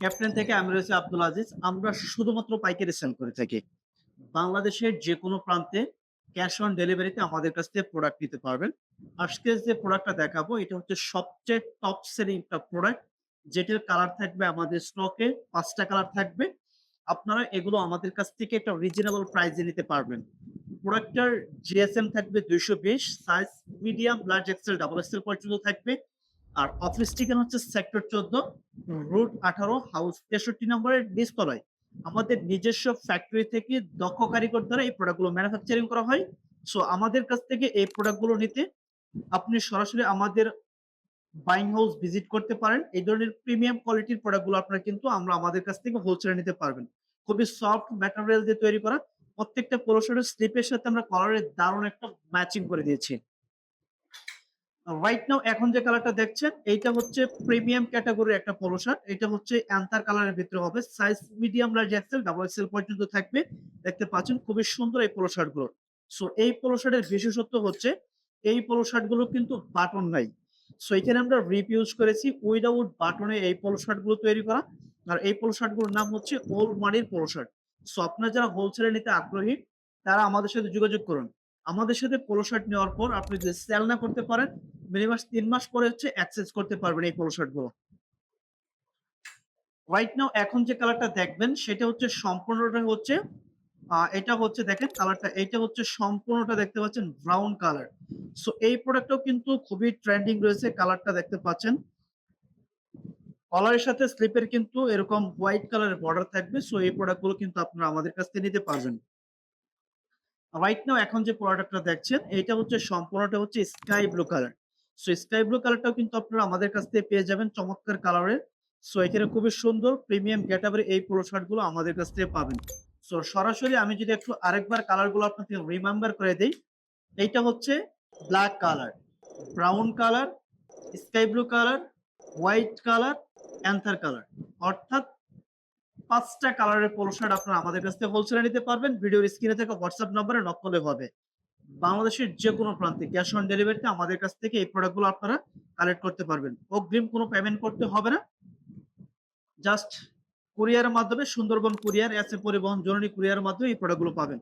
Captain থেকে আমি রয়েছি আব্দুল আজিজ। আমরা শুধুমাত্র পাইকারি সেল করে থাকি। বাংলাদেশের যেকোনো প্রান্তে ক্যাশ অন ডেলিভারিতে আমাদের কাছ থেকে প্রোডাক্ট নিতে পারবেন। আজকে যে প্রোডাক্টটা দেখাবো এটা হচ্ছে সবচেয়ে টপ সেলিং একটা প্রোডাক্ট, যেটার কালার থাকবে আমাদের স্টকে ৫ টা কালার থাকবে। আপনারা এগুলো আমাদের কাছ থেকে একটা রিজনেবল প্রাইসে নিতে পারবেন। প্রোডাক্টটার জিএসএম থাকবে ২২০, size medium, large, XL, double XL পর্যন্ত থাকবে। আর অফিস ঠিকানা হচ্ছে সেক্টর ১৪, রুট ১৮, হাউস ৬৩ নম্বরের নিচতলায়। আমাদের নিজস্ব ফ্যাক্টরি থেকে দক্ষ কারিগর দ্বারা এই প্রোডাক্টগুলো ম্যানুফ্যাকচারিং করা হয়। সো আমাদের কাছ থেকে এই প্রোডাক্টগুলো নিতে আপনি সরাসরি আমাদের বাইং হাউস ভিজিট করতে পারেন। এই ধরনের প্রিমিয়াম কোয়ালিটির প্রোডাক্টগুলো আপনারা কিন্তু আমাদের কাছ থেকে হোলসেলে নিতে পারবেন। খুবই সফট ম্যাটেরিয়াল দিয়ে তৈরি করা। প্রত্যেকটা পোলো শার্টের স্লিপের সাথে আমরা কলারের দারুণ একটা ম্যাচিং করে দিয়েছি। রাইট নাও এখন যে কালারটা দেখছেন এইটা হচ্ছে প্রিমিয়াম ক্যাটাগরির একটা পোলো শার্ট। এটা হচ্ছে অ্যান্থার কালারের ভিতরে হবে। Size medium, large, XL, double XL পর্যন্ত থাকবে। দেখতে পাচ্ছেন খুবই সুন্দর এই পোলো শার্ট গুলো। সো এই পোলো শার্টের বিশেষত্ব হচ্ছে এই পোলো শার্ট গুলো কিন্তু বাটন নাই। সো এখানে আমরা রিপ ইউজ করেছি উইদাউট বাটনে এই পোলো শার্ট গুলো তৈরি করা। আর এই পোলো শার্ট গুলোর নাম হচ্ছে ওল্ড মানির পোলো শার্ট। সো আপনারা যারা হোলসেলে নিতে আগ্রহী তারা আমাদের সাথে যোগাযোগ করুন। আমাদের সাথে পোলো শার্ট নেওয়ার পর আপনি যদি সেল না করতে পারেন মিনিমাম ৩ মাস পরে হচ্ছে এক্সচেঞ্জ করতে পারবেন এই পোলো শার্ট গুলো। রাইট নাও এখন যে কালারটা দেখবেন সেটা হচ্ছে সম্পূর্ণটা হচ্ছে এটা হচ্ছে দেখেন কালারটা এইটা হচ্ছে সম্পূর্ণটা দেখতে পাচ্ছেন ব্রাউন কালার। সো এই প্রোডাক্টটাও কিন্তু খুবই ট্রেন্ডিং রয়েছে। কালারটা দেখতে পাচ্ছেন। কলারের সাথে স্লিপের কিন্তু এরকম হোয়াইট কালারের বর্ডার থাকবে। সো এই প্রোডাক্ট গুলো কিন্তু আপনারা আমাদের কাছ থেকে নিতে পারবেন। রাইট নাও এখন যে প্রোডাক্টটা দেখছেন এইটা হচ্ছে সম্পূর্ণটা হচ্ছে sky blue colour. So sky blue কালারটাও কিন্তু আপনারা আমাদের কাছ থেকে পেয়ে যাবেন চমৎকার কালারের। সো এখানে খুবই সুন্দর প্রিমিয়াম গেটআপের এই পোলো শার্ট গুলো আমাদের কাছ থেকে পাবেন। সো সরাসরি আমি যদি একটু আরেকবার কালার গুলো আপনাকে রিমেম্বার করে দেই, এইটা হচ্ছে black colour, brown colour, sky blue colour, white colour, another colour. অর্থাৎ ৫ টা কালারের পোলো শার্ট আপনারা আমাদের কাছ থেকে হোলসেলে নিতে পারবেন। ভিডিওর স্ক্রিনে থাকা হোয়াটসঅ্যাপ নম্বরে নক করলে হবে। বাংলাদেশের যেকোনো প্রান্তে ক্যাশ অন ডেলিভারিতে আমাদের কাছ থেকে এই প্রোডাক্ট গুলো আপনারা কালেক্ট করতে পারবেন। অগ্রিম কোনো পেমেন্ট করতে হবে না। জাস্ট কুরিয়ারের মাধ্যমে সুন্দরবন কুরিয়ার, এসএ পরিবহন, জননী কুরিয়ারের মাধ্যমে এই প্রোডাক্ট গুলো পাবেন।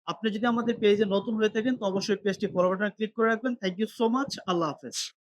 আপনি যদি আমাদের পেজে নতুন হয়ে থাকেন তো অবশ্যই পেজটি ফলো বাটনে ক্লিক করে রাখবেন। Thank you so much. আল্লাহ হাফেজ।